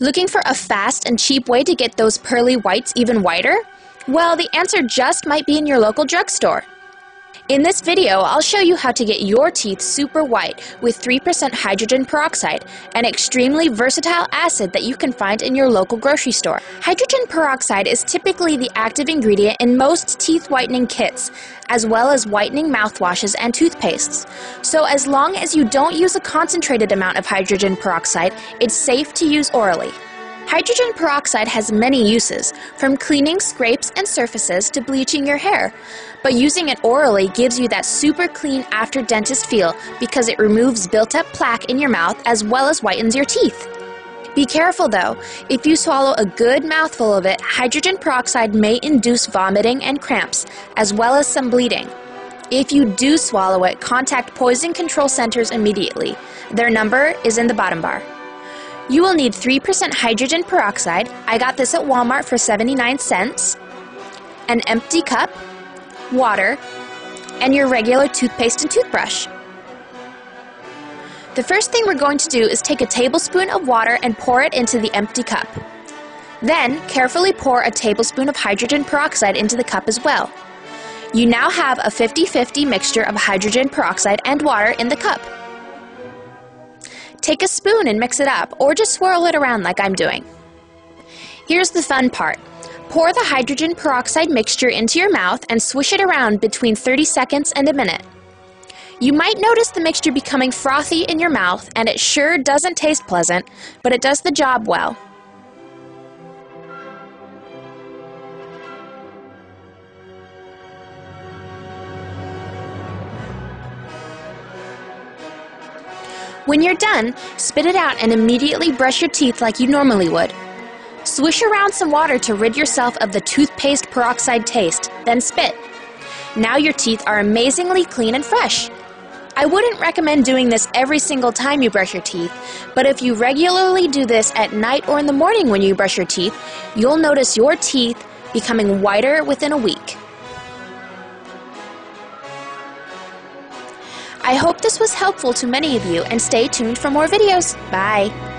Looking for a fast and cheap way to get those pearly whites even whiter? Well, the answer just might be in your local drugstore. In this video, I'll show you how to get your teeth super white with 3% hydrogen peroxide, an extremely versatile acid that you can find in your local grocery store. Hydrogen peroxide is typically the active ingredient in most teeth whitening kits, as well as whitening mouthwashes and toothpastes. So as long as you don't use a concentrated amount of hydrogen peroxide, it's safe to use orally. Hydrogen peroxide has many uses, from cleaning scrapes and surfaces to bleaching your hair. But using it orally gives you that super clean after dentist feel because it removes built-up plaque in your mouth as well as whitens your teeth. Be careful though, if you swallow a good mouthful of it, hydrogen peroxide may induce vomiting and cramps, as well as some bleeding. If you do swallow it, contact Poison Control Centers immediately. Their number is in the bottom bar. You will need 3% hydrogen peroxide, I got this at Walmart for 79 cents, an empty cup, water, and your regular toothpaste and toothbrush. The first thing we're going to do is take a tablespoon of water and pour it into the empty cup. Then, carefully pour a tablespoon of hydrogen peroxide into the cup as well. You now have a 50-50 mixture of hydrogen peroxide and water in the cup. Take a spoon and mix it up, or just swirl it around like I'm doing. Here's the fun part. Pour the hydrogen peroxide mixture into your mouth and swish it around between 30 seconds and a minute. You might notice the mixture becoming frothy in your mouth, and it sure doesn't taste pleasant, but it does the job well. When you're done, spit it out and immediately brush your teeth like you normally would. Swish around some water to rid yourself of the toothpaste peroxide taste, then spit. Now your teeth are amazingly clean and fresh. I wouldn't recommend doing this every single time you brush your teeth, but if you regularly do this at night or in the morning when you brush your teeth, you'll notice your teeth becoming whiter within a week. I hope this was helpful to many of you, and stay tuned for more videos. Bye!